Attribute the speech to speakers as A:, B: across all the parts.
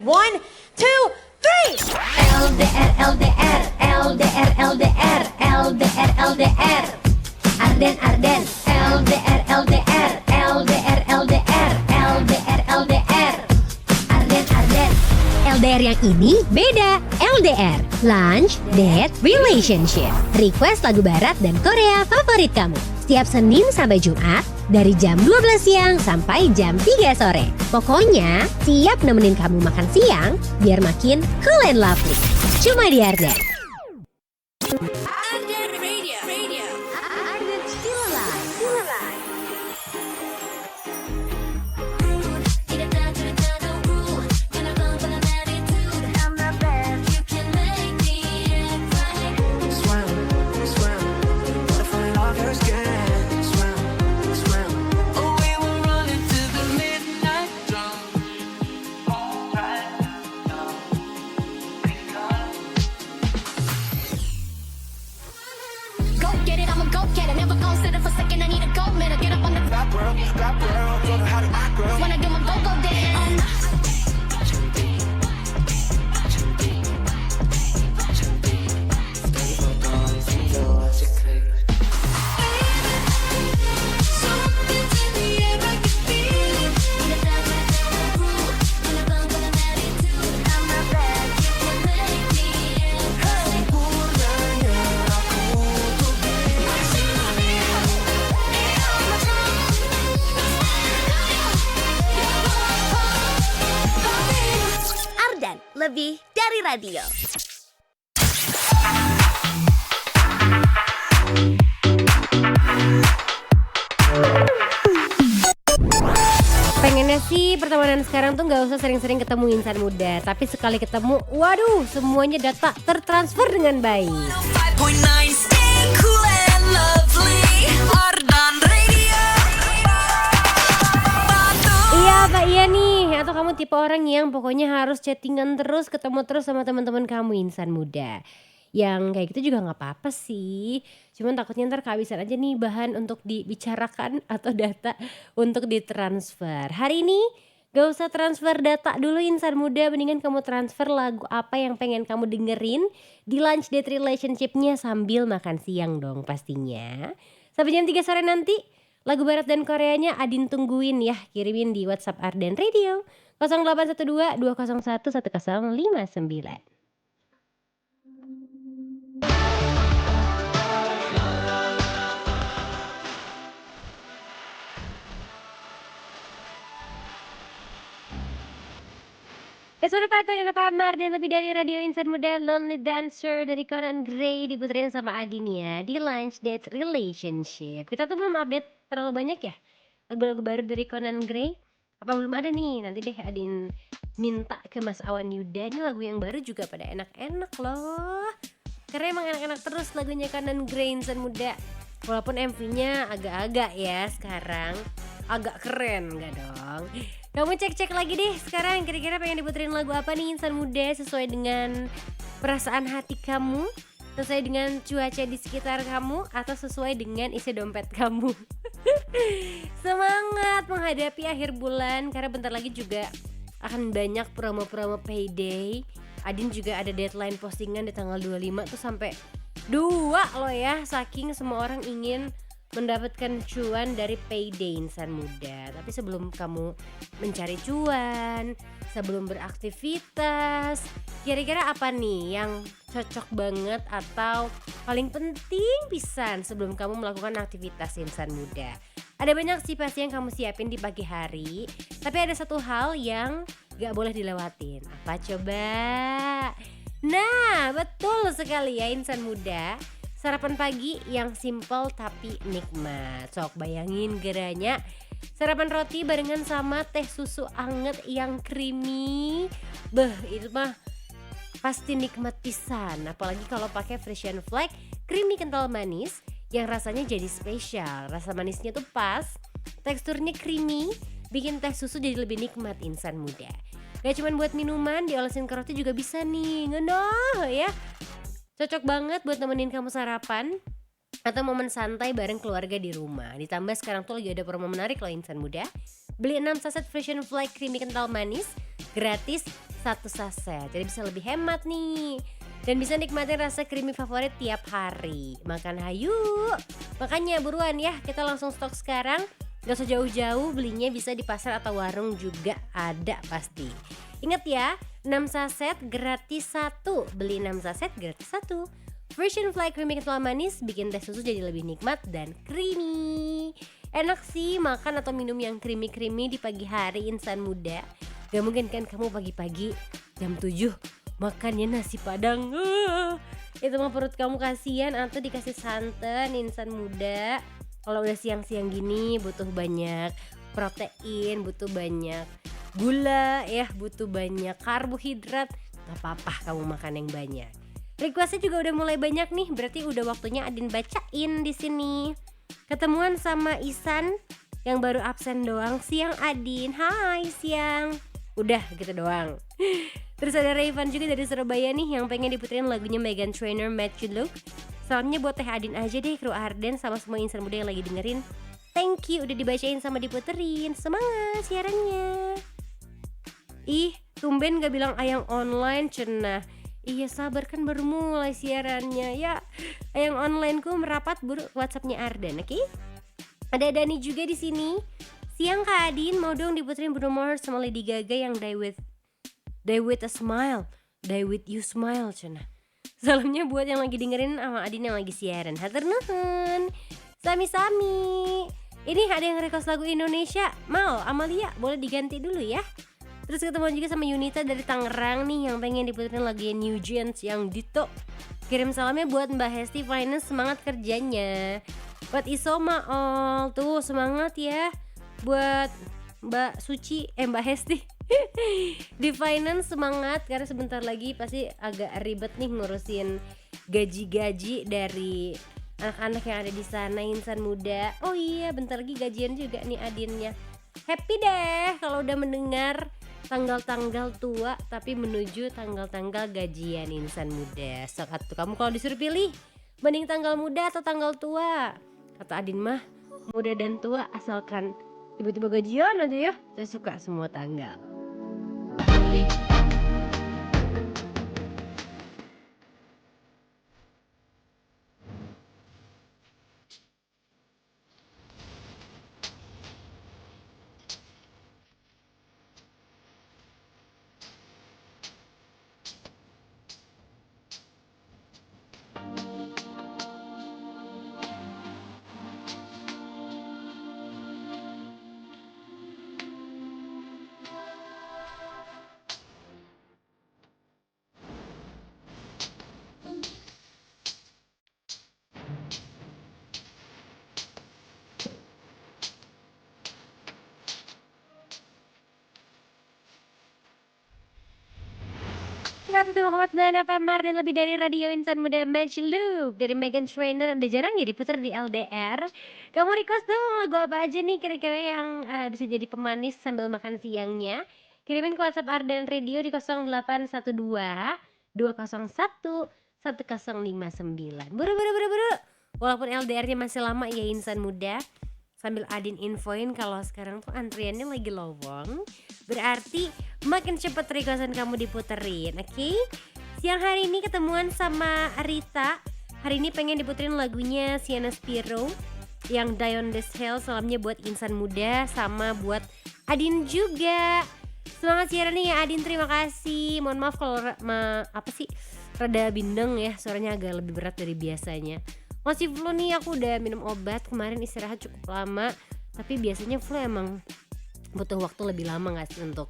A: One, two, three.
B: LDR, LDR, LDR, LDR, LDR, LDR. Arden, Arden. LDR, LDR, LDR, LDR, LDR, LDR. Arden, Arden. LDR yang ini beda. LDR, Lunch, Date, Relationship. Request lagu barat dan Korea favorit kamu. Setiap Senin sampai Jumat dari jam 12 siang sampai jam 3 sore. Pokoknya siap nemenin kamu makan siang biar makin cool and lovely. Cuma di Arden.
A: Arden Radio.
B: Arden Still Alive.
A: Lebih dari radio.
B: Pengennya sih pertemanan sekarang tuh gak usah sering-sering ketemu insan muda, tapi sekali ketemu, waduh, semuanya data tertransfer dengan baik.
C: 5.9 stay cool and lovely. Ardan Radio.
B: Iya Pak, iya nih. Atau kamu tipe orang yang pokoknya harus chattingan terus, ketemu terus sama teman-teman kamu insan muda. Yang kayak gitu juga gak apa-apa sih. Cuman takutnya ntar kehabisan aja nih bahan untuk dibicarakan atau data untuk ditransfer. Hari ini gak usah transfer data dulu insan muda. Mendingan kamu transfer lagu apa yang pengen kamu dengerin di lunch date relationship-nya sambil makan siang dong pastinya. Sampai jam 3 sore nanti. Lagu barat dan Koreanya Adin tungguin ya. Kirimin di WhatsApp Arden Radio 0812 201 1059. Suara Pato yang kamar dan lebih dari radio insan muda Lonely Dancer dari Conan Gray diputerin sama Adin ya di Lunch Date Relationship. Kita tuh belum update terlalu banyak ya lagu-lagu baru dari Conan Gray. Apa belum ada nih? Nanti deh Adin minta ke Mas Awan Yuda. Ini lagu yang baru juga pada enak-enak loh. Karena emang enak-enak terus lagunya Conan Gray insan muda. Walaupun MV-nya agak-agak ya sekarang agak keren enggak dong? Kamu cek-cek lagi deh sekarang kira-kira pengen diputerin lagu apa nih insan muda sesuai dengan perasaan hati kamu, sesuai dengan cuaca di sekitar kamu, atau sesuai dengan isi dompet kamu. Semangat menghadapi akhir bulan karena bentar lagi juga akan banyak promo-promo payday. Adin juga ada deadline postingan di tanggal 25 tuh sampai 2 loh ya, saking semua orang ingin mendapatkan cuan dari payday insan muda. Tapi sebelum kamu mencari cuan, sebelum beraktivitas, kira-kira apa nih yang cocok banget atau paling penting pisan sebelum kamu melakukan aktivitas insan muda? Ada banyak sih pasti yang kamu siapin di pagi hari, tapi ada satu hal yang gak boleh dilewatin. Apa coba? Nah, betul sekali ya insan muda. Sarapan pagi yang simple tapi nikmat. Sok bayangin geranya sarapan roti barengan sama teh susu anget yang creamy. Beh, itu mah pasti nikmat pisan. Apalagi kalau pakai Fresh and Flag creamy kental manis yang rasanya jadi spesial. Rasa manisnya tuh pas, teksturnya creamy, bikin teh susu jadi lebih nikmat insan muda. Gak cuma buat minuman, diolesin ke roti juga bisa nih. Ngenoh ya. Cocok banget buat nemenin kamu sarapan atau momen santai bareng keluarga di rumah. Ditambah sekarang tuh lagi ada promo menarik loh insan muda. Beli 6 saset Fresh and Flag creamy kental manis gratis 1 saset. Jadi bisa lebih hemat nih. Dan bisa nikmatin rasa creamy favorit tiap hari. Makan hayu. Makanya buruan ya, kita langsung stok sekarang. Gak usah jauh-jauh, belinya bisa di pasar atau warung juga ada pasti. Ingat ya, 6 saset gratis 1. Beli 6 saset gratis 1. Version Fly Creamy Kental Manis bikin teh susu jadi lebih nikmat dan creamy. Enak sih makan atau minum yang creamy-creamy di pagi hari insan muda. Gak mungkin kan kamu pagi-pagi jam 7 makannya nasi padang. Itu mah perut kamu kasihan atau dikasih santan insan muda. Kalau udah siang-siang gini butuh banyak protein, butuh banyak gula ya, butuh banyak karbohidrat. Gak apa-apa kamu makan yang banyak. Requestnya juga udah mulai banyak nih, berarti udah waktunya Adin bacain di sini. Ketemuan sama Isan yang baru absen doang. Siang Adin, hai siang. Udah gitu doang. Terus ada Rayvan juga dari Surabaya nih yang pengen diputerin lagunya Meghan Trainor Made You Look. Salamnya buat Teh Adin aja deh, kru Arden sama semua insan muda yang lagi dengerin. Thank you udah dibacain sama diputerin. Semangat siarannya. Ih, tumben gak bilang ayang online cenah. Iya sabar kan baru mulai siarannya ya. Ayang onlineku merapat buru WhatsAppnya Arden, oke? Ada Dani juga di sini. Siang Kak Adin, mau dong diputerin Bruno Mars sama Lady Gaga yang Die With a Smile, Die With You Smile cenah. Salamnya buat yang lagi dengerin sama Adin yang lagi siaran. Hatur nuhun. Sami-sami. Ini ada yang request lagu Indonesia. Mal, Amalia boleh diganti dulu ya. Terus ketemu juga sama Yunita dari Tangerang nih yang pengen diputerin lagi New Jeans yang Dito. Kirim salamnya buat Mbak Hesti Finance, semangat kerjanya. Buat Isoma all tuh semangat ya. Buat Mbak Suci, Mbak Hesti di Finance semangat karena sebentar lagi pasti agak ribet nih ngurusin gaji-gaji dari anak-anak yang ada di sana insan muda. Oh iya bentar lagi gajian juga nih Adinnya. Happy deh kalau udah mendengar tanggal-tanggal tua tapi menuju tanggal-tanggal gajian insan muda. Saat tuh kamu kalau disuruh pilih mending tanggal muda atau tanggal tua? Kata Adin mah muda dan tua asalkan tiba-tiba gajian aja ya. Saya suka semua tanggal. Muhammad Nana Pamar dan lebih dari radio insan muda Match Loop dari Meghan Trainor. Udah jarang ya diputar di LDR. Kamu request dong lagu apa aja nih kira-kira yang bisa jadi pemanis sambil makan siangnya. Kirimin ke WhatsApp Arden Radio di 0812 201 1059. Buru. Walaupun LDR-nya masih lama ya insan muda. Sambil Adin infoin kalau sekarang tuh antriannya lagi lowong. Berarti makin cepet requestan kamu diputerin, oke? Siang hari ini ketemuan sama Rita. Hari ini pengen diputerin lagunya Sienna Spiro yang Die on This Hill. Salamnya buat insan muda sama buat Adin juga. Semangat siarannya ya Adin, terima kasih. Mohon maaf kalau rada bindeng ya, suaranya agak lebih berat dari biasanya. Masih flu nih, aku udah minum obat kemarin, istirahat cukup lama. Tapi biasanya flu emang butuh waktu lebih lama gak sih untuk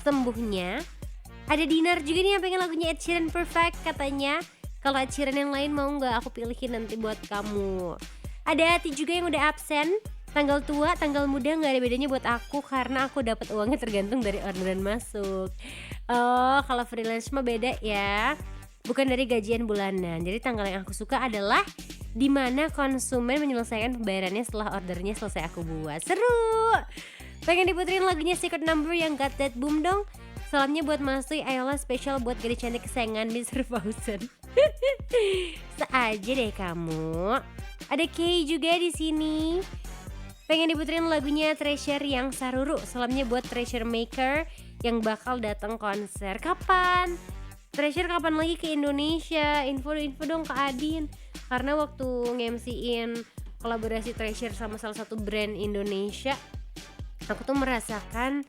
B: sembuhnya. Ada Dinar juga nih yang pengen lagunya Ed Sheeran Perfect katanya. Kalau Ed Sheeran yang lain mau gak aku pilihin nanti buat kamu. Ada Ati juga yang udah absen. Tanggal tua, tanggal muda gak ada bedanya buat aku karena aku dapat uangnya tergantung dari orderan masuk. Oh, kalau freelance mah beda ya. Bukan dari gajian bulanan. Jadi tanggal yang aku suka adalah dimana konsumen menyelesaikan pembayarannya setelah ordernya selesai aku buat. Seru. Pengen diputerin lagunya Secret Number yang Got That Boom dong. Salamnya buat Mas Tuy Ayola, spesial buat gadis cantik kesayangan Mr. Fauzen. Seaja deh kamu. Ada Kay juga di sini. Pengen diputerin lagunya Treasure yang Saruru. Salamnya buat Treasure Maker yang bakal datang konser. Kapan? Treasure kapan lagi ke Indonesia? Info dong ke Adin. Karena waktu nge-MC-in kolaborasi Treasure sama salah satu brand Indonesia, aku tuh merasakan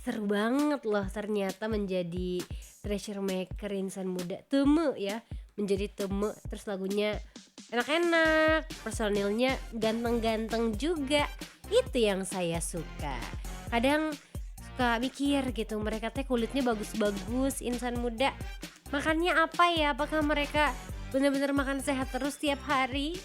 B: seru banget loh ternyata menjadi treasure maker insan muda. Temu ya, menjadi Temu. Terus lagunya enak-enak, personilnya ganteng-ganteng juga. Itu yang saya suka. Kadang suka mikir gitu, mereka teh kulitnya bagus-bagus, insan muda. Makannya apa ya? Apakah mereka benar-benar makan sehat terus tiap hari?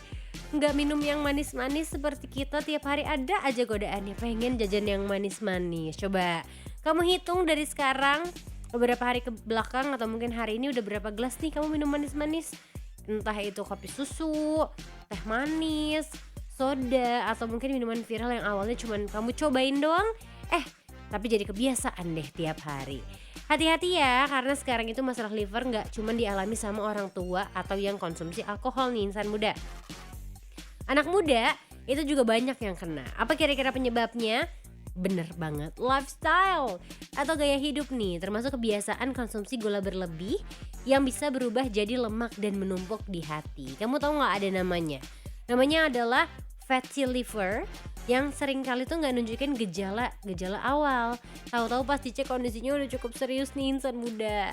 B: Nggak minum yang manis-manis seperti kita tiap hari? Ada aja godaannya pengen jajan yang manis-manis. Coba kamu hitung dari sekarang beberapa hari ke belakang atau mungkin hari ini udah berapa gelas nih kamu minum manis-manis. Entah itu kopi susu, teh manis, soda, atau mungkin minuman viral yang awalnya cuman kamu cobain doang, tapi jadi kebiasaan deh tiap hari. Hati-hati ya, karena sekarang itu masalah liver nggak cuman dialami sama orang tua atau yang konsumsi alkohol nih insan muda. Anak muda itu juga banyak yang kena. Apa kira-kira penyebabnya? Bener banget, lifestyle atau gaya hidup nih, termasuk kebiasaan konsumsi gula berlebih yang bisa berubah jadi lemak dan menumpuk di hati. Kamu tahu nggak ada namanya? Namanya adalah fatty liver yang sering kali tuh nggak nunjukin gejala awal. Tahu-tahu pas dicek kondisinya udah cukup serius nih insan muda.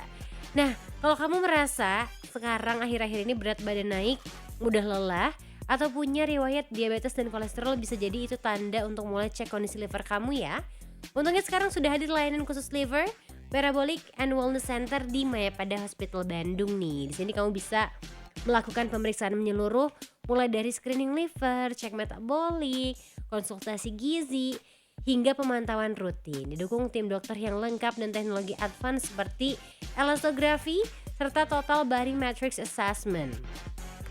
B: Nah, kalau kamu merasa sekarang akhir-akhir ini berat badan naik, mudah lelah, atau punya riwayat diabetes dan kolesterol, bisa jadi itu tanda untuk mulai cek kondisi liver kamu ya. Untungnya sekarang sudah hadir layanan khusus liver, Metabolic and Wellness Center di Mayapada Hospital Bandung nih. Di sini kamu bisa melakukan pemeriksaan menyeluruh mulai dari screening liver, cek metabolik, konsultasi gizi, hingga pemantauan rutin. Didukung tim dokter yang lengkap dan teknologi advance seperti elastografi serta total body matrix assessment.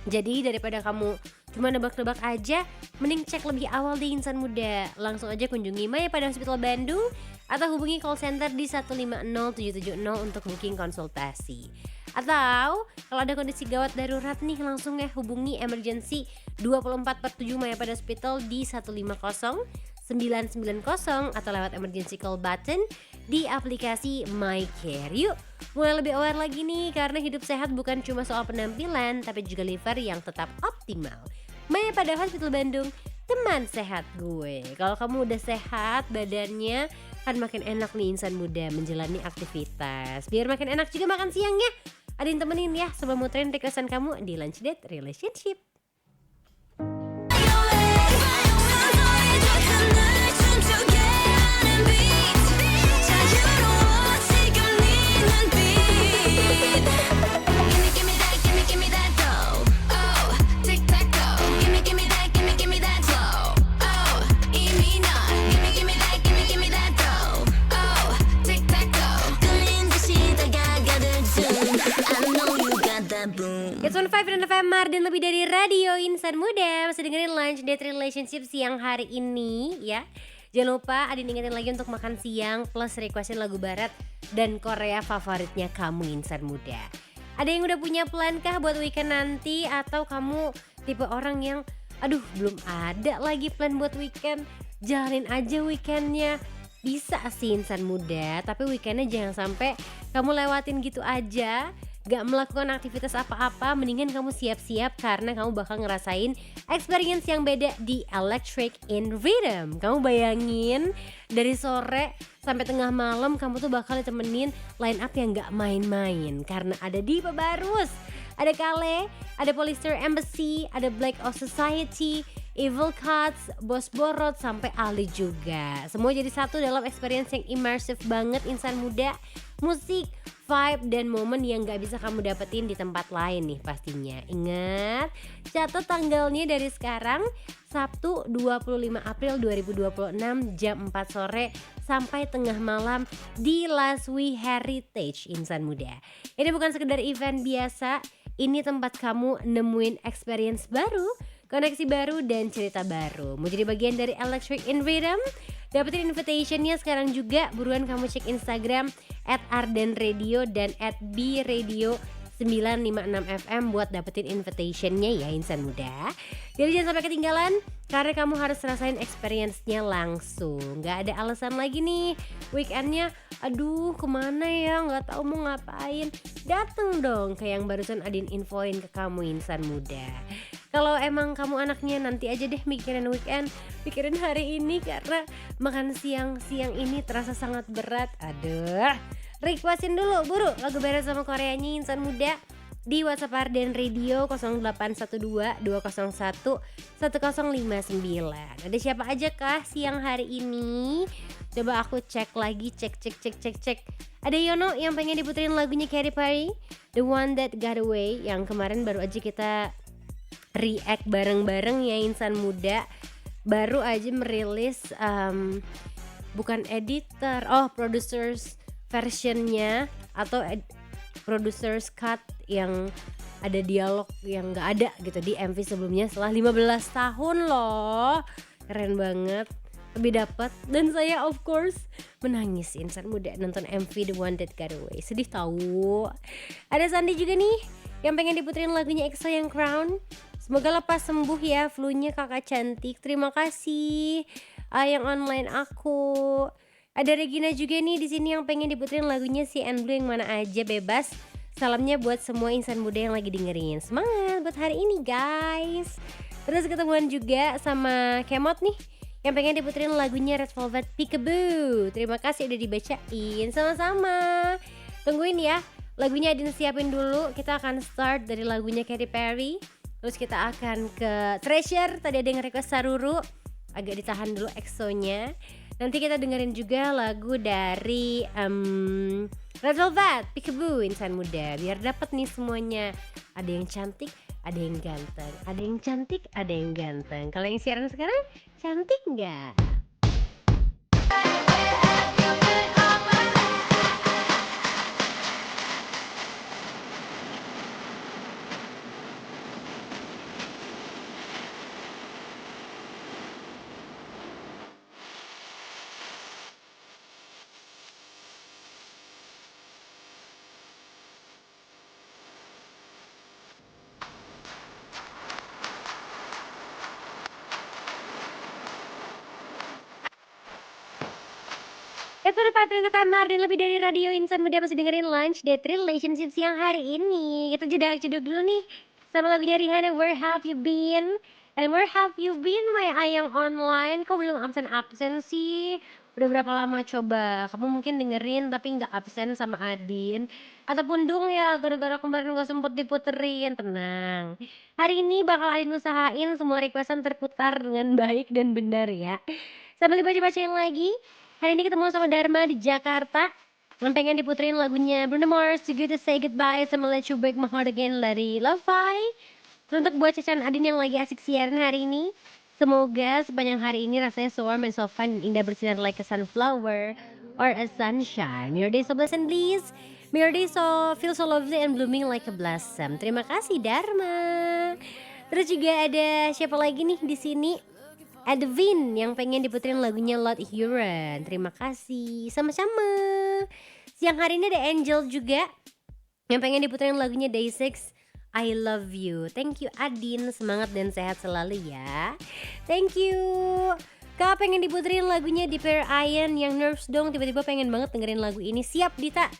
B: Jadi daripada kamu cuma nebak-nebak aja, mending cek lebih awal di insan muda. Langsung aja kunjungi Mayapada Hospital Bandung atau hubungi call center di 150770 untuk booking konsultasi. Atau kalau ada kondisi gawat darurat nih, langsung hubungi emergency 24/7 Mayapada Hospital di 150-990 atau lewat emergency call button di aplikasi MyCare. Yuk mulai lebih aware lagi nih, karena hidup sehat bukan cuma soal penampilan tapi juga liver yang tetap optimal. Mayapada Hospital Bandung, teman sehat gue. Kalau kamu udah sehat badannya, kan makin enak nih insan muda menjalani aktivitas. Biar makin enak juga makan siang ya. Ada yang temenin ya sebelum muterin requestan kamu di Lunch Date Relationship. It's 15 FM dan lebih dari radio insan muda. Masih dengerin Lunch Date Relationship siang hari ini ya. Jangan lupa Adin ingetin lagi untuk makan siang plus requestin lagu barat dan Korea favoritnya kamu insan muda. Ada yang udah punya plan kah buat weekend nanti? Atau kamu tipe orang yang belum ada lagi plan buat weekend? Jalanin aja weekendnya. Bisa sih insan muda, tapi weekendnya jangan sampai kamu lewatin gitu aja, gak melakukan aktivitas apa-apa. Mendingan kamu siap-siap karena kamu bakal ngerasain experience yang beda di Electric in Rhythm. Kamu bayangin dari sore sampai tengah malam kamu tuh bakal ditemenin line up yang gak main-main. Karena ada Dipa Barus, ada Kale, ada Polyester Embassy, ada Black Ops Society, Evil Cuts, Bos Borot, sampai Ali juga. Semua jadi satu dalam experience yang immersive banget insan muda. Musik, vibe, dan momen yang gak bisa kamu dapetin di tempat lain nih pastinya. Ingat, catat tanggalnya dari sekarang, Sabtu 25 April 2026 jam 4 sore sampai tengah malam di Laswi Heritage insan muda. Ini bukan sekedar event biasa, ini tempat kamu nemuin experience baru, koneksi baru, dan cerita baru. Mau jadi bagian dari Electric in Rhythm? Dapetin invitationnya sekarang juga. Buruan kamu cek Instagram @ardenradio dan @bradio956fm buat dapetin invitationnya ya insan muda. Jadi jangan sampai ketinggalan, karena kamu harus rasain experience-nya langsung. Gak ada alasan lagi nih weekendnya, aduh kemana ya, gak tahu mau ngapain. Dateng dong ke yang barusan Adin infoin ke kamu insan muda. Kalau emang kamu anaknya nanti aja deh mikirin weekend, mikirin hari ini karena makan siang-siang ini terasa sangat berat. Aduh, requestin dulu buru lagu beres sama Koreanya insan muda di WhatsApp Ardan Radio 0812 201 1059. Ada siapa aja kah siang hari ini? Coba aku cek lagi, cek. Ada Yono yang pengen diputerin lagunya Katy Perry, The One That Got Away, yang kemarin baru aja kita react bareng-bareng ya insan muda. Baru aja merilis bukan editor, producers versionnya atau producers cut yang ada dialog yang gak ada gitu di MV sebelumnya setelah 15 tahun loh. Keren banget, lebih dapat. Dan saya of course menangis insan muda nonton MV The One That Got Away. Sedih tahu. Ada Sandi juga nih yang pengen diputerin lagunya EXO yang Crown. Semoga lepas sembuh ya flu-nya kakak cantik. Terima kasih yang online aku. Ada Regina juga nih di sini yang pengen diputerin lagunya si Blue yang mana aja bebas. Salamnya buat semua insan muda yang lagi dengerin. Semangat buat hari ini guys. Terus ketemuan juga sama Kemot nih yang pengen diputerin lagunya Red Velvet Peekaboo. Terima kasih udah dibacain. Sama-sama. Tungguin ya, lagunya Adin siapin dulu. Kita akan start dari lagunya Katy Perry. Terus kita akan ke Treasure. Tadi ada yang request Saruru, agak ditahan dulu EXO-nya. Nanti kita dengerin juga lagu dari Red Velvet Peekaboo insan muda. Biar dapat nih semuanya. Ada yang cantik, ada yang ganteng. Ada yang cantik, ada yang ganteng. Kalau yang siaran sekarang cantik nggak? Itu udah Patri ke kamar dan lebih dari radio insan muda masih dengerin Lunch Date Relationship siang hari ini. Kita jeduk dulu nih sama lagunya Rihanna Where Have You Been. And where have you been my ayang online? Kok belum absen sih? Udah berapa lama coba? Kamu mungkin dengerin tapi nggak absen sama Adin. Ataupun dong ya gara-gara kemarin nggak sempet diputerin. Tenang, hari ini bakal Adin usahain semua requestan terputar dengan baik dan benar ya. Sambil dibaca-bacain lagi, hari ini ketemu sama Dharma di Jakarta yang pengen diputerin lagunya Bruno Mars, Too Good To Say Goodbye sama Let You Break My Heart Again dari Lo-Fi. Untuk buat Cacan Adin yang lagi asik siaran hari ini, semoga sepanjang hari ini rasanya so warm and so fun, indah bersinar like a sunflower or a sunshine. May your day so blessed and bliss. May your day so feel so lovely and blooming like a blossom. Terima kasih Dharma. Terus juga ada siapa lagi nih di sini? Edwin yang pengen diputerin lagunya Lord Huron. Terima kasih. Sama-sama. Siang hari ini ada Angel juga yang pengen diputerin lagunya Day6 I Love You. Thank you Adin. Semangat dan sehat selalu ya. Thank you. Kak pengen diputerin lagunya Deeper Iron yang Nerves dong. Tiba-tiba pengen banget dengerin lagu ini. Siap Dita.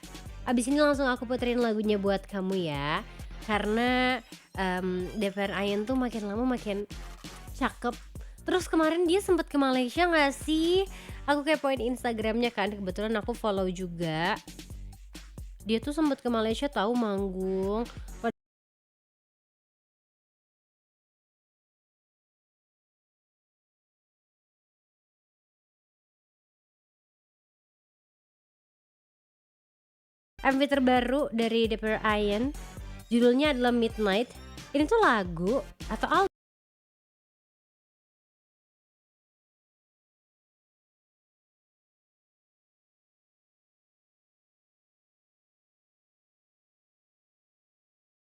B: Abis ini langsung aku puterin lagunya buat kamu ya. Karena Deeper Iron tuh makin lama makin cakep. Terus kemarin dia sempat ke Malaysia gak sih? Aku kepoin Instagramnya kan, kebetulan aku follow juga. Dia tuh sempat ke Malaysia tahu manggung. MV terbaru dari Deeper Iron judulnya adalah Midnight. Ini tuh lagu atau album?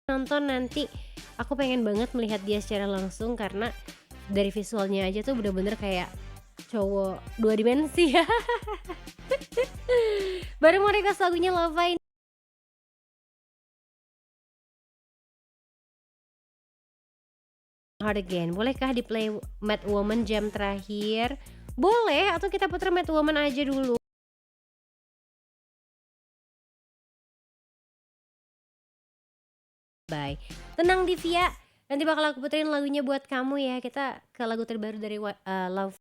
B: Nonton nanti, aku pengen banget melihat dia secara langsung karena dari visualnya aja tuh bener-bener kayak cowok 2 dimensi ya. Baru mau request lagunya Love Hard Again. Bolehkah di play Mad Woman jam terakhir? Boleh, atau kita putar Mad Woman aja dulu. Bye. Tenang Divya, nanti bakal aku puterin lagunya buat kamu ya. Kita ke lagu terbaru dari Love.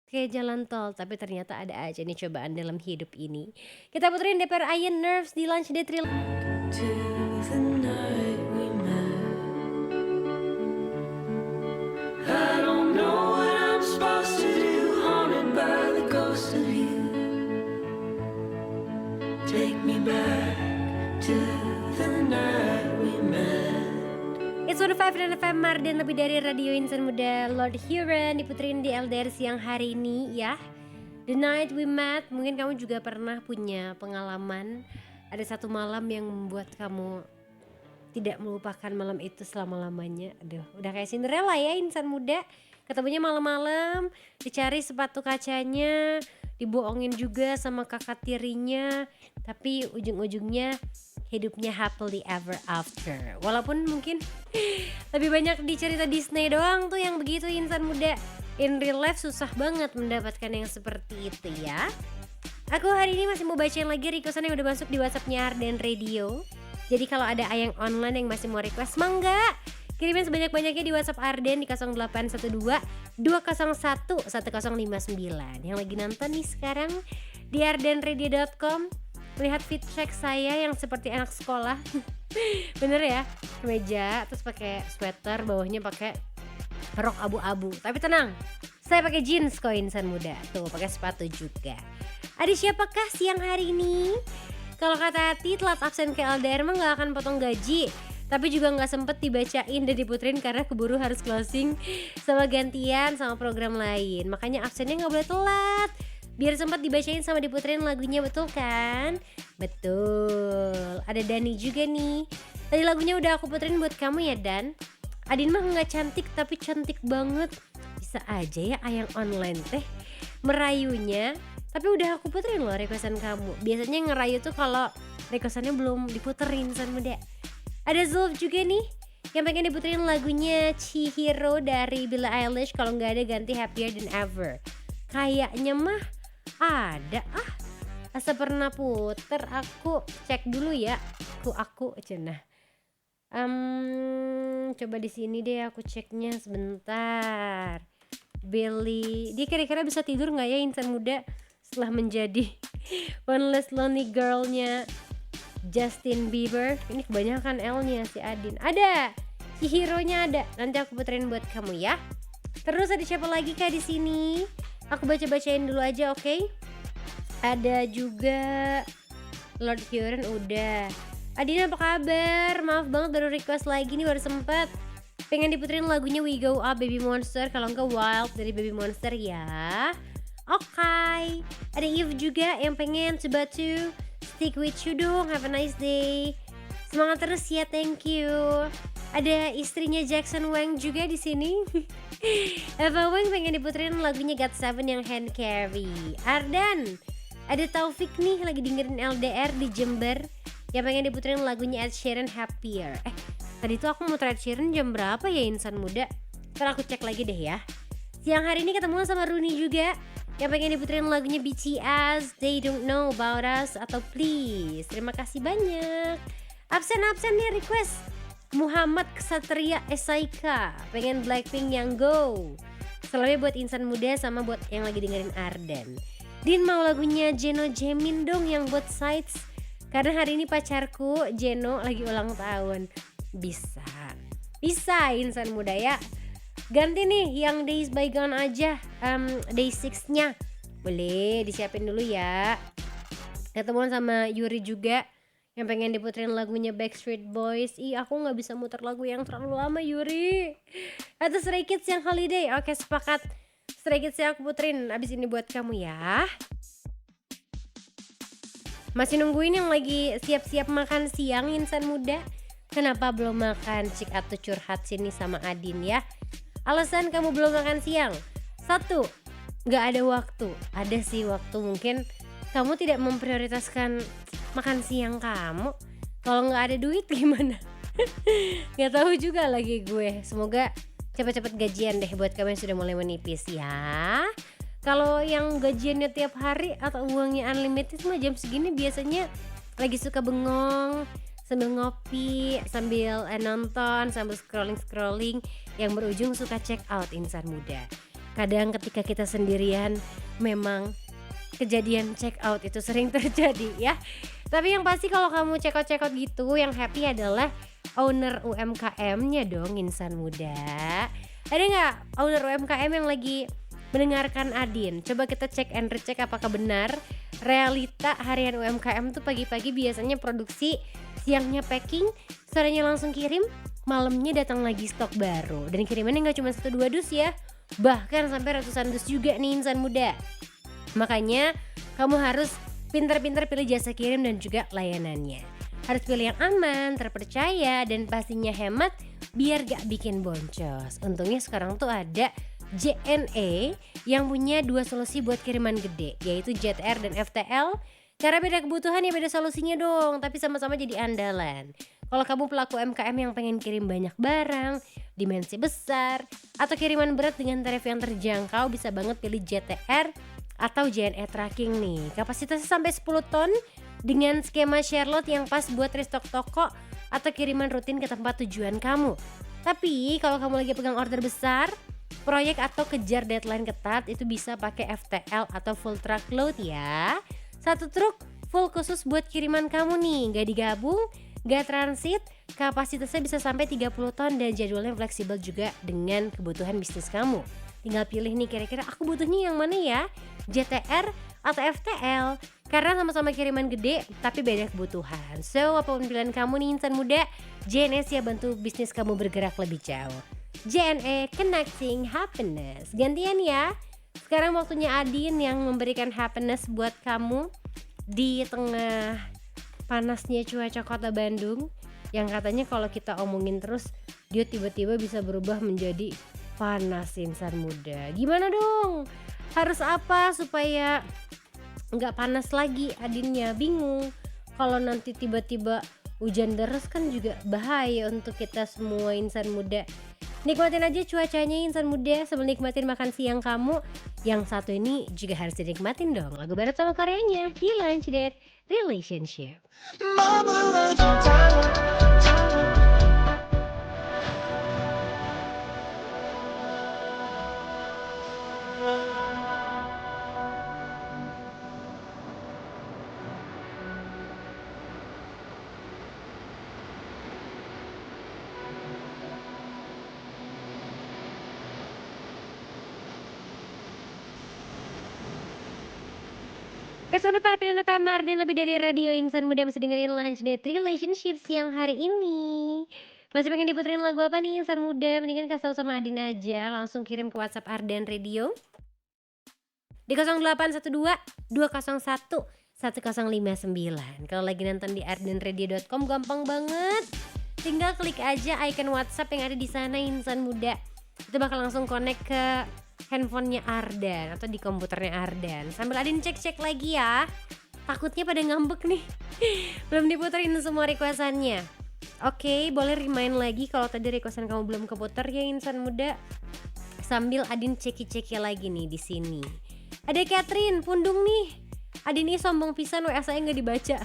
B: Kayak jalan tol, tapi ternyata ada aja nih cobaan dalam hidup ini. Kita puterin DPR Iron Nerves di Lunch Day Thrill.
C: To the night we met. I don't know what I'm supposed to do, haunted by the ghost of you. Take me back to the night we met.
B: It's 105 FM Marden, lebih dari radio insan muda. Lord Huron diputerin di LDR siang hari ini ya. The night we met. Mungkin kamu juga pernah punya pengalaman ada satu malam yang membuat kamu tidak melupakan malam itu selama-lamanya. Aduh, udah kayak Cinderella ya insan muda. Ketemunya malam-malam, dicari sepatu kacanya, dibohongin juga sama kakak tirinya, tapi ujung-ujungnya hidupnya happily ever after. Walaupun mungkin lebih banyak di cerita Disney doang tuh yang begitu insan muda. In real life susah banget mendapatkan yang seperti itu ya. Aku hari ini masih mau bacain lagi requestan yang udah masuk di WhatsAppnya Arden Radio. Jadi kalau ada ayang online yang masih mau request, mangga kirimin sebanyak-banyaknya di WhatsApp Arden di 0812 201 1059. Yang lagi nonton nih sekarang di ardenradio.com, melihat fit check saya yang seperti anak sekolah. Bener ya, kemeja terus pakai sweater, bawahnya pakai rok abu-abu. Tapi tenang, saya pakai jeans kok insan muda. Tuh pakai sepatu juga. Ada siapakah siang hari ini? Kalau kata Hati, telat absen ke LDR mah gak akan potong gaji, tapi juga gak sempet dibacain dan diputerin karena keburu harus closing sama gantian sama program lain. Makanya absennya gak boleh telat, biar sempat dibacain sama diputerin lagunya, betul kan? Betul. Ada Dani juga nih. Tadi lagunya udah aku puterin buat kamu ya Dan. Adin mah gak cantik tapi cantik banget. Bisa aja ya ayang online teh merayunya. Tapi udah aku puterin loh requestan kamu. Biasanya ngerayu tuh kalau requestannya belum diputerin san muda. Ada Zulf juga nih yang pengen diputerin lagunya Chihiro dari Billie Eilish. Kalau gak ada ganti Happier Than Ever. Kayaknya mah ada asa pernah puter, aku cek dulu ya. Aku cenah. Coba di sini deh aku ceknya sebentar. Billy, dia kira-kira bisa tidur nggak ya insan muda setelah menjadi one less lonely girl-nya Justin Bieber? Ini kebanyakan L-nya si Adin. Ada, si hero-nya ada. Nanti aku puterin buat kamu ya. Terus ada siapa lagi kah di sini? Aku baca-bacain dulu aja, oke? Ada juga Lord Huron udah. Adin apa kabar? Maaf banget baru request lagi nih, baru sempet. Pengen diputerin lagunya We Go Up Baby Monster, kalau enggak Wild dari Baby Monster ya. Oke. Ada Eve juga yang pengen Subatu Stick With You dong, have a nice day. Semangat terus ya, thank you. Ada istrinya Jackson Wang juga di sini. Eva Wang pengen diputerin lagunya God7 yang Hand Carry. Ardan, ada Taufik nih lagi dengerin LDR di Jember yang pengen diputerin lagunya Ed Sheeran Happier. Tadi tuh aku muter Ed Sheeran jam berapa ya insan muda? Ntar aku cek lagi deh ya. Siang hari ini ketemu sama Rooney juga yang pengen diputerin lagunya BTS They Don't Know About Us atau Please. Terima kasih banyak. Absen nih request Muhammad Ksatria Esaika pengen Blackpink yang Go. Selalu buat insan muda sama buat yang lagi dengerin Arden. Din mau lagunya Jeno Jamin dong yang Both Sides, karena hari ini pacarku Jeno lagi ulang tahun. Bisa insan muda ya. Ganti nih yang Days Bygone aja, Day 6 nya boleh disiapin dulu ya. Ketemuan sama Yuri juga yang pengen diputerin lagunya Backstreet Boys. Aku gak bisa muter lagu yang terlalu lama Yuri. Atau Stray Kids yang Holiday. Oke sepakat, Stray Kids yang aku puterin abis ini buat kamu ya. Masih nungguin yang lagi siap-siap makan siang insan muda. Kenapa belum makan? Cik atau curhat sini sama Adin ya. Alasan kamu belum makan siang: 1. nggak ada waktu. Ada sih waktu, mungkin kamu tidak memprioritaskan makan siang kamu. Kalau nggak ada duit gimana? Nggak tahu juga lagi gue. Semoga cepet-cepet gajian deh buat kamu yang sudah mulai menipis ya. Kalau yang gajiannya tiap hari atau uangnya unlimited mah jam segini biasanya lagi suka bengong sambil ngopi, sambil nonton, sambil scrolling yang berujung suka check out insan muda. Kadang ketika kita sendirian memang kejadian check out itu sering terjadi ya. Tapi yang pasti kalau kamu check out gitu, yang happy adalah owner UMKM-nya dong insan muda. Ada nggak owner UMKM yang lagi mendengarkan Adin? Coba kita cek and recheck apakah benar realita harian UMKM tuh pagi-pagi biasanya produksi, siangnya packing, sorenya langsung kirim, malamnya datang lagi stok baru. Dan kirimannya nggak cuma 1-2 dus ya, bahkan sampai ratusan dus juga nih insan muda. Makanya kamu harus pintar-pintar pilih jasa kirim dan juga layanannya. Harus pilih yang aman, terpercaya, dan pastinya hemat biar gak bikin boncos. Untungnya sekarang tuh ada JNE yang punya 2 solusi buat kiriman gede, yaitu JTR dan FTL. Karena beda kebutuhan ya beda solusinya dong, tapi sama-sama jadi andalan. Kalau kamu pelaku UMKM yang pengen kirim banyak barang, dimensi besar, atau kiriman berat dengan tarif yang terjangkau, bisa banget pilih JTR atau JNE Tracking nih. Kapasitasnya sampai 10 ton dengan skema share lot yang pas buat restock toko atau kiriman rutin ke tempat tujuan kamu. Tapi kalau kamu lagi pegang order besar, proyek atau kejar deadline ketat, itu bisa pakai FTL atau full truckload ya. 1 truk full khusus buat kiriman kamu nih, gak digabung, gak transit, kapasitasnya bisa sampai 30 ton dan jadwalnya fleksibel juga dengan kebutuhan bisnis kamu. Tinggal pilih nih kira-kira aku butuhnya yang mana ya, JTR atau FTL, karena sama-sama kiriman gede tapi beda kebutuhan. So apapun pilihan kamu nih insan muda, JNE siap bantu bisnis kamu bergerak lebih jauh. JNE Connecting Happiness. Gantian ya, sekarang waktunya Adin yang memberikan happiness buat kamu di tengah panasnya cuaca kota Bandung, yang katanya kalau kita omongin terus dia tiba-tiba bisa berubah menjadi panas insan muda. Gimana dong? Harus apa supaya nggak panas lagi? Adinnya bingung. Kalau nanti tiba-tiba hujan deras kan juga bahaya untuk kita semua insan muda. Nikmatin aja cuacanya insan muda sambil nikmatin makan siang kamu. Yang satu ini juga harus dinikmatin dong. Lagu baru sama karyanya di Lunch Date Relationship. Kesana para pendengar kamar dan lebih dari radio insan muda masih dengerin Lunch Date Relationship siang hari ini. Masih pengen diputerin lagu apa nih insan muda? Mendingan kasih tau sama Adin aja, langsung kirim ke WhatsApp Ardan Radio di 0812 201 1059. Kalau lagi nonton di ardenradio.com gampang banget, tinggal klik aja icon WhatsApp yang ada di sana insan muda. Itu bakal langsung connect ke handphonenya Ardan atau di komputernya Ardan. Sambil Adin cek-cek lagi ya, takutnya pada ngambek nih belum diputerin semua requestannya. Oke, boleh remind lagi kalau tadi requestan kamu belum keputer ya insan muda. Sambil Adin ceki-ceki lagi nih di sini. Ada Catherine Pundung nih. Adin ini sombong pisan, WA saya nggak dibaca.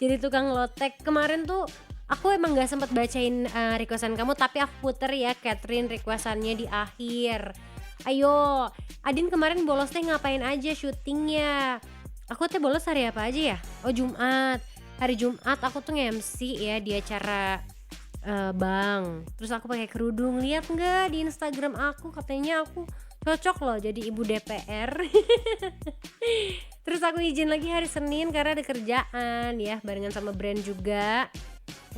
B: Jadi tukang lotek. Kemarin tuh aku emang nggak sempat bacain requestan kamu, tapi aku puter ya Catherine requestannya di akhir. Ayo, Adin kemarin bolos teh ngapain aja syutingnya? Aku teh bolos hari apa aja ya? Oh Jumat. Hari Jumat aku tuh nge-MC ya di acara Bang. Terus aku pakai kerudung. Lihat nggak di Instagram aku, katanya aku cocok loh jadi ibu DPR. Terus aku izin lagi hari Senin karena ada kerjaan ya, barengan sama brand juga.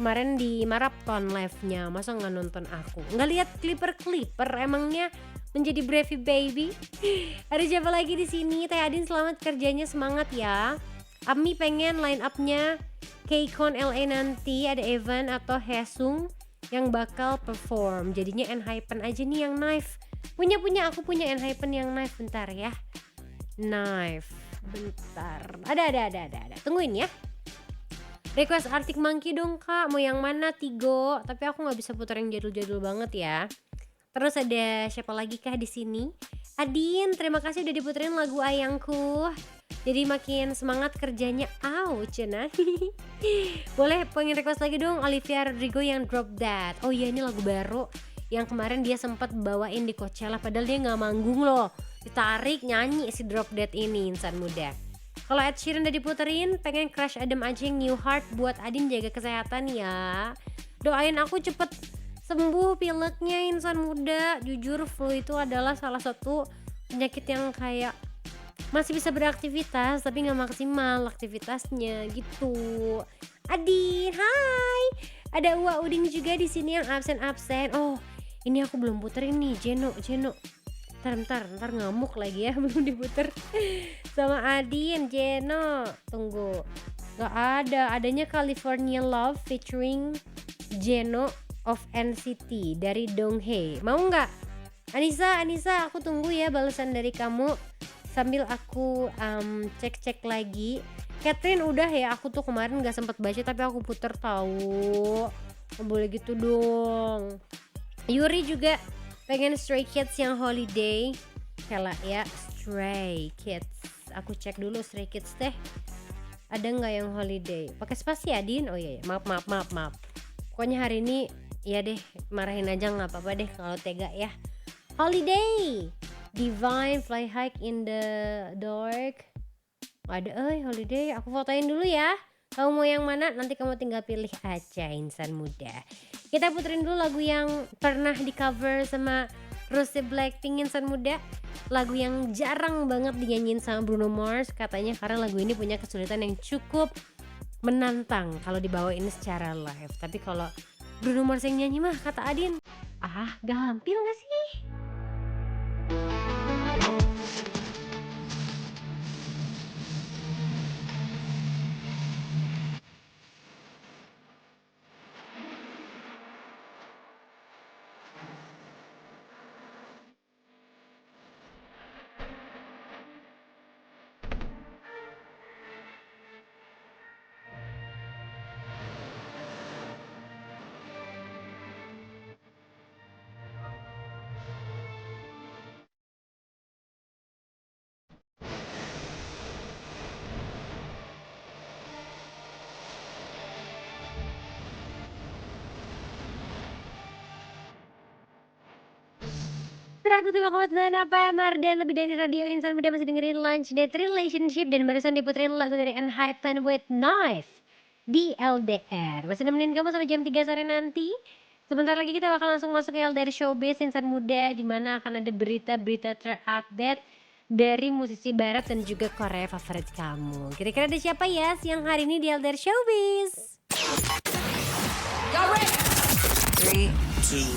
B: Kemarin di marathon live-nya, masa nggak nonton aku? Nggak lihat clipper emangnya menjadi Bravey Baby. Ada siapa lagi di sini? Teh Adin selamat kerjanya, semangat ya. Ami pengen line up-nya KCON LA nanti ada Evan atau Hesung yang bakal perform. Jadinya Enhypen aja nih yang Knife. Aku punya Enhypen yang knife, bentar ya. Knife, bentar. Ada. Tungguin ya. Request Arctic Monkey dong kak, mau yang mana Tigo? Tapi aku nggak bisa putar yang jadul-jadul banget ya. Terus ada siapa lagi kah di sini? Adin, terima kasih udah diputerin lagu Ayangku. Jadi makin semangat kerjanya. Cenah. Boleh pengen request lagi dong Olivia Rodrigo yang Drop That. Oh iya, ini lagu baru yang kemarin dia sempat bawain di Coachella, padahal dia nggak manggung loh. Ditarik nyanyi si Drop That ini, insan muda. Kalau Ed Sheeran udah diputerin, pengen Crush Adam aja yang New Heart buat Adin, jaga kesehatan ya. Doain aku cepet sembuh pileknya insan muda. Jujur flu itu adalah salah satu penyakit yang kayak masih bisa beraktivitas tapi gak maksimal aktivitasnya gitu. Adin, hai. Ada Uwa Uding juga di sini yang absen. Oh, ini aku belum puterin nih, Jeno. Ntar ngamuk lagi ya belum diputer sama Adin. Jeno, tunggu, gak adanya California Love featuring Jeno of NCT dari Donghae. Mau nggak? Anissa, aku tunggu ya balasan dari kamu sambil aku cek lagi. Catherine udah ya, aku tuh kemarin nggak sempat baca tapi aku puter tahu. Nggak boleh gitu dong. Yuri juga pengen Stray Kids yang Holiday. Kela ya, Stray Kids. Aku cek dulu Stray Kids deh. Ada nggak yang Holiday? Pakai spasi ya, Din? Oh iya, maaf. Pokoknya hari ini ya deh, marahin aja nggak apa-apa deh kalau tega ya. Holiday, Divine, Fly High in the Dark. Ada Holiday. Aku fotoin dulu ya. Kamu mau yang mana? Nanti kamu tinggal pilih aja insan muda. Kita puterin dulu lagu yang pernah di cover sama Rose Blackpink insan muda. Lagu yang jarang banget dinyanyiin sama Bruno Mars katanya karena lagu ini punya kesulitan yang cukup menantang kalau dibawain secara live. Tapi kalau Bruno Mars yang nyanyi mah kata Adin, gampil gak sih? Aku tuh apa dan lebih dari radio insan muda masih dengerin Lunch Date Relationship dan barusan diputerin lagu dari Enhypen with Knife di LDR. Masih nemenin kamu sampai jam 3 sore nanti. Sebentar lagi kita bakal langsung masuk ke LDR Showbiz insan muda, di mana akan ada berita-berita terupdate dari musisi barat dan juga Korea favorit kamu. Kira-kira ada siapa ya siang hari ini di LDR Showbiz?
D: Three, two,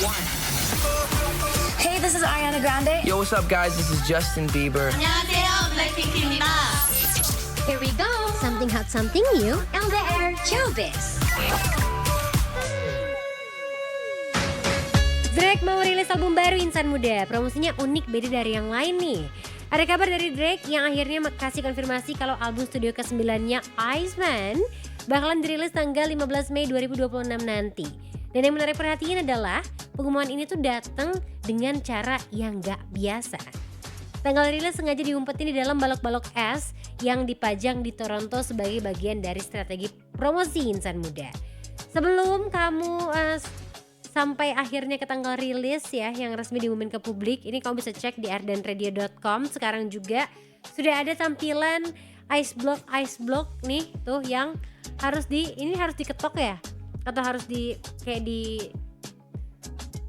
D: one.
A: Hey, this is Ariana Grande.
D: Yo, what's up, guys? This is Justin Bieber.
A: 안녕하세요, 블랙핑크입니다.
B: Here we go, something hot, something new, LDR Showbiz. Drake mau rilis album baru insan muda. Promosinya unik, beda dari yang lain nih. Ada kabar dari Drake yang akhirnya kasih konfirmasi kalau album studio ke-9-nya Iceman bakalan dirilis tanggal 15 Mei 2026 nanti. Dan yang menarik perhatian adalah pengumuman ini tuh datang dengan cara yang gak biasa. Tanggal rilis sengaja diumpetin di dalam balok-balok es yang dipajang di Toronto sebagai bagian dari strategi promosi insan muda. Sebelum kamu sampai akhirnya ke tanggal rilis ya yang resmi diumumin ke publik, ini kamu bisa cek di ardenradio.com. Sekarang juga sudah ada tampilan ice block nih tuh yang harus diketok ya, atau harus kayak di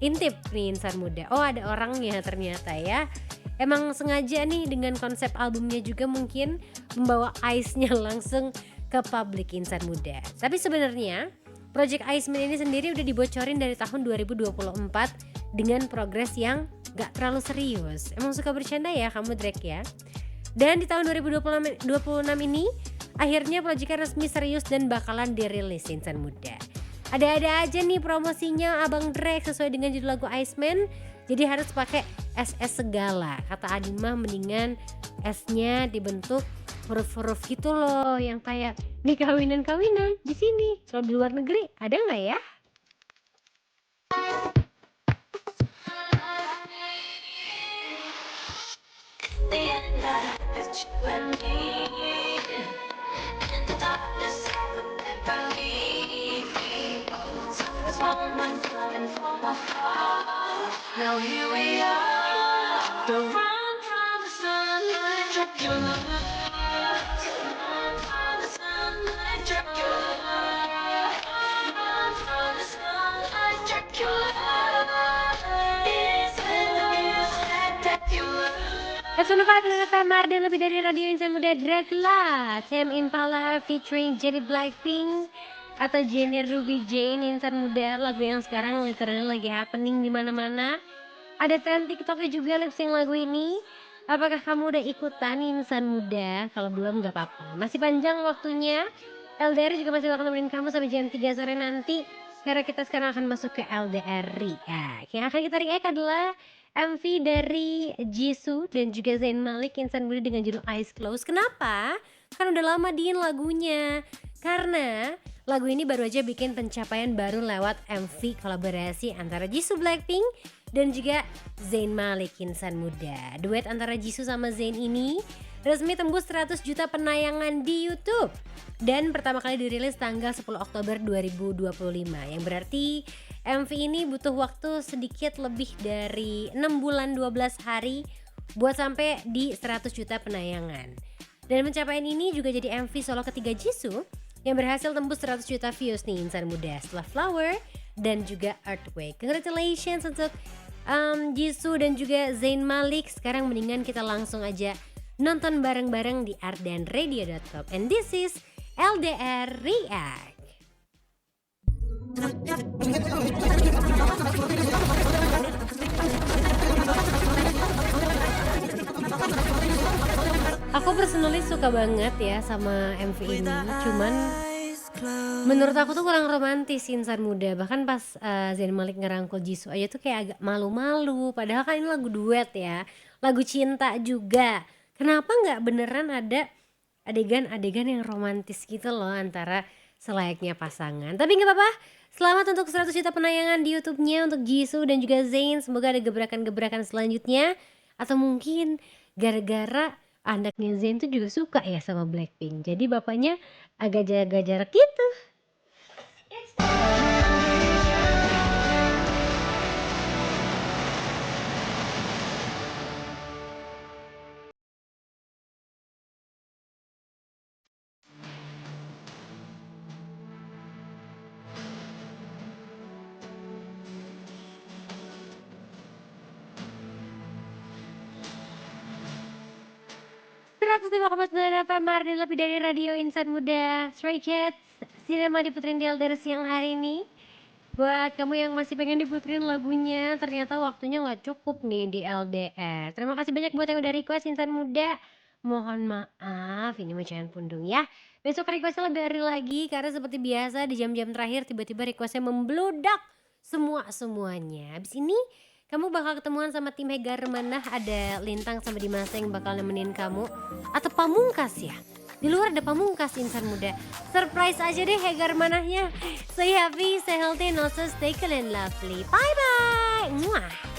B: intip nih insan muda. Oh, ada orangnya ternyata ya. Emang sengaja nih dengan konsep albumnya juga mungkin membawa ice-nya langsung ke publik insan muda. Tapi sebenarnya Project Iceman ini sendiri udah dibocorin dari tahun 2024 dengan progres yang gak terlalu serius. Emang suka bercanda ya kamu Drake ya. Dan di tahun 2026 ini akhirnya proyeknya resmi serius dan bakalan dirilis insan muda. Ada-ada aja nih promosinya Abang Drake sesuai dengan judul lagu Iceman. Jadi harus pakai SS segala. Kata Adin mah mendingan S-nya dibentuk huruf-huruf gitu loh, yang kayak nih kawinan-kawinan di sini. Kalau di luar negeri ada nggak ya?
C: Now here we are, the run from the sunlight, Dracula. Run from the sunlight, Dracula. Run from the sunlight, Dracula. It's when you said Dracula.
B: F1 Marden lebih dari radio insan muda Dracula. Sam Impala featuring Jennie Blackpink atau Jennie Ruby Jane insan muda, lagu yang sekarang literally lagi happening di mana-mana. Ada tren TikToknya juga lip sync lagu ini. Apakah kamu udah ikutan insan muda? Kalau belum gak apa-apa, masih panjang waktunya. LDR juga masih bakal nemenin kamu sampai jam 3 sore nanti, karena kita sekarang akan masuk ke LDR React. Yang akan kita react adalah MV dari Jisoo dan juga Zayn Malik insan muda dengan judul Eyes Closed. Kenapa? Kan udah lama diin lagunya. Karena lagu ini baru aja bikin pencapaian baru lewat MV kolaborasi antara Jisoo Blackpink dan juga Zayn Malik insan muda. Duet antara Jisoo sama Zayn ini resmi tembus 100 juta penayangan di YouTube dan pertama kali dirilis tanggal 10 Oktober 2025, yang berarti MV ini butuh waktu sedikit lebih dari 6 bulan 12 hari buat sampai di 100 juta penayangan. Dan pencapaian ini juga jadi MV solo ketiga Jisoo yang berhasil tembus 100 juta views nih insan muda setelah Flower dan juga Earthquake. Congratulations untuk Jisoo dan juga Zayn Malik. Sekarang mendingan kita langsung aja nonton bareng-bareng di ardenradio.com. And this is LDR React. Aku personally suka banget ya sama MV ini. Cuman menurut aku tuh kurang romantis insan muda. Bahkan pas Zayn Malik ngerangkul Jisoo aja tuh kayak agak malu-malu. Padahal kan ini lagu duet ya, lagu cinta juga. Kenapa nggak beneran ada adegan-adegan yang romantis gitu loh antara selayaknya pasangan. Tapi nggak apa-apa. Selamat untuk 100 juta penayangan di YouTube-nya untuk Jisoo dan juga Zayn. Semoga ada gebrakan-gebrakan selanjutnya. Atau mungkin gara-gara anaknya Zayn tuh juga suka ya sama Blackpink. Jadi bapaknya agak jaga jarak gitu. Marden lebih dari radio insan muda. Stray Cats, Cinema diputerin di LDR siang hari ini. Buat kamu yang masih pengen diputerin lagunya, ternyata waktunya nggak cukup nih di LDR. Terima kasih banyak buat yang udah request insan muda. Mohon maaf, ini mecahan pundung ya. Besok requestnya lebih hari lagi, karena seperti biasa di jam-jam terakhir tiba-tiba requestnya membludak semuanya. Habis ini kamu bakal ketemuan sama tim Hegar Manah, ada Lintang sama Dimas yang bakal nemenin kamu. Atau Pamungkas ya, di luar ada Pamungkas insan muda. Surprise aja deh Hegar Manahnya. Stay happy, stay healthy, and also stay cool and lovely. Bye bye. Mwah.